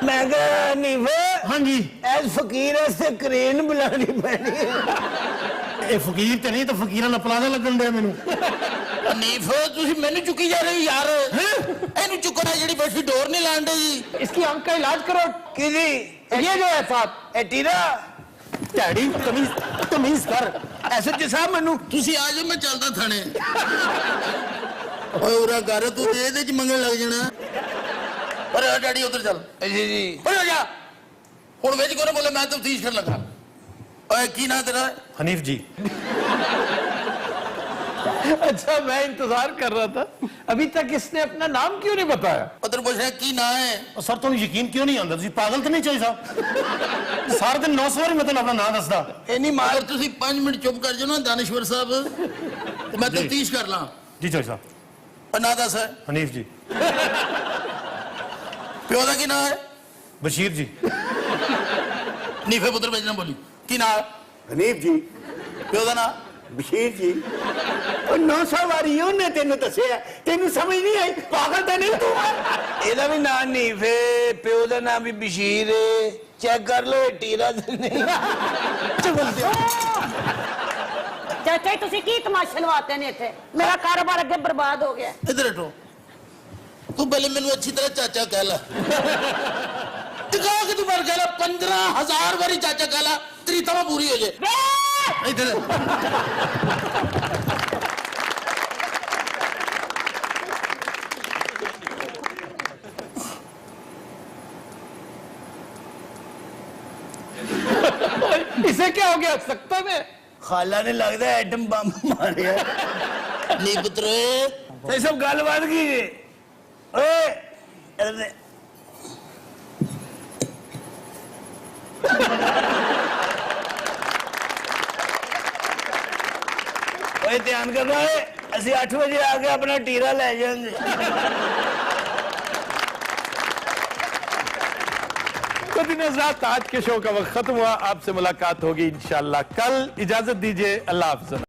ਮੈਂ ਕਿਹਾ ਨੀਬ ਹਾਂਜੀ ਐਸ ਫਕੀਰ ਐਸੇ ਕ੍ਰੇਨ ਬੁਲਾਣੀ ਪੈਣੀ ਹੈ ਇਹ ਫਕੀਰ ਤੇ ਨਹੀਂ ਤਾਂ ਫਕੀਰਾਂ ਦਾ ਪਲਾਜ਼ਾ ਲੱਗਣ ਦਿਆ ਮੈਨੂੰ ਨੀਫ ਤੁਸੀਂ ਮੈਨੂੰ ਚੁੱਕੀ ਜਾ ਰਹੇ ਹੋ ਯਾਰ ਇਹਨੂੰ ਚੁੱਕਣਾ ਜਿਹੜੀ ਬੈਠੀ ਡੋਰ ਨਹੀਂ ਲਾਂਦੇ ਜੀ इसकी आंख का इलाज करो ਕਿਹਦੀ ये जो है साहब ਇਹ ਟੀਰਾ ਡੈਡੀ ਤਮੀਜ਼ ਕਰ ਐਸਐਚਓ ਸਾਹਿਬ ਮੈਨੂੰ ਤੁਸੀਂ ਆ ਜਾਓ ਮੈਂ ਚੱਲਦਾ ਥਾਣੇ ਓਏ ਉਰਾ ਘਰ ਤੂੰ ਤੇ ਇਹਦੇ ਚ ਮੰਗਣ ਲੱਗ ਜਾਣਾ ਪਰ ਡੈਡੀ ਉਧਰ ਚੱਲ ਜੀ ਜੀ ਓਏ ਜਾ ਹੁਣ ਵਿੱਚ ਕੋਨੇ ਬੋਲੇ ਮੈਂ ਤਫਤੀਸ਼ ਕਰਨ ਲੱਗਾ ਓਏ ਕੀ ਨਾਂ ਤੇਰਾ ਹਨੀਫ ਜੀ अच्छा मैं इंतजार कर रहा था अभी तक इसने अपना नाम क्यों नहीं बताया ਉਧਰ ਪੁੱਛਿਆ ਕੀ ਨਾਂ ਹੈ ਉਹ ਸਰ ਤੁਹਾਨੂੰ ਯਕੀਨ ਕਿਉਂ ਨਹੀਂ ਆਉਂਦਾ ਤੁਸੀਂ ਪਾਗਲ ਤਾਂ ਨਹੀਂ ਚਾਹੀ ਸਾਹਿਬ ਸਾਰਾ ਦਿਨ 900 ਵਾਰੀ ਮੈਂ ਤੁਹਾਨੂੰ ਆਪਣਾ ਨਾਮ ਦੱਸਦਾ ਇਹ ਨਹੀਂ ਮਾਰ ਤੁਸੀਂ 5 ਮਿੰਟ ਚੁੱਪ ਕਰ ਜਾਓ ਨਾ ਦਾਨਿਸ਼ਵਰ ਸਾਹਿਬ ਤੇ ਮੈਂ ਤਫਤੀਸ਼ ਕਰ ਲਾਂ ਜੀ ਚਾਹੀ ਸਾਹਿਬ ਉਹ ਨਾਂ ਦੱਸ ਹਨੀਫ ਜੀ ਪਿਓ ਦਾ ਕੀ ਨਾਂ ਹੈ ਬਸ਼ੀਰ ਜੀ ਨੀਫੇ ਪੁੱਤਰ ਵੇਚਣਾ ਬੋਲੀ ਕੀ ਨਾਂ ਹੈ ਹਨੀਫ ਜੀ ਪਿਓ ਦਾ ਨਾਂ ਬਸ਼ੀਰ ਜੀ ਉਹ 900 ਵਾਰੀ ਉਹਨੇ ਤੈਨੂੰ ਦੱਸਿਆ ਤੈਨੂੰ ਸਮਝ ਨਹੀਂ ਆਈ ਪਾਗਲ ਤਾਂ ਨਹੀਂ ਤੂੰ ਇਹਦਾ ਵੀ ਨਾਂ ਨੀਫੇ ਪਿਓ ਦਾ ਨਾਂ ਵੀ ਬਸ਼ੀਰ ਚੈੱਕ ਕਰ ਲਓ ਇਹ ਟੀਰਾ ਤੇ ਨਹੀਂ ਚਾਚਾ ਜੀ ਤੁਸੀਂ ਕੀ ਤਮਾਸ਼ੇ ਲਵਾਤੇ ਨੇ ਇੱਥੇ ਮੇਰਾ ਕਾਰੋਬਾਰ ਅੱਗੇ ਬਰਬਾਦ ਹੋ ਗਿਆ ਇਧਰ ਹਟੋ ਤੂੰ ਪਹਿਲੇ ਮੈਨੂੰ ਅੱਛੀ ਤਰ੍ਹਾਂ ਚਾਚਾ ਕਹਿ ਲੈ ਕਿ ਤੂੰ ਮਰ ਗਿਆ 15000 ਵਾਰੀ ਚਾਚਾ ਕਹਿ ਲੈ ਤੇਰੀ ਤਵਾ ਪੂਰੀ ਹੋ ਜੇ ਇਧਰ इसे क्या हो गया सकता में? खाला ने लगता है एटम बम मारे नहीं पुत्र तो सब गलबात की ओए इधर दे ओए ध्यान करना है ਅਸੀਂ 8 ਵਜੇ ਆ ਕੇ अपना टीरा ले जाएंगे तो दिन आज के शो का वक्त खत्म हुआ। आपसे मुलाकात होगी इंशाल्लाह कल। इजाजत दीजिए, अल्लाह हाफ़िज़।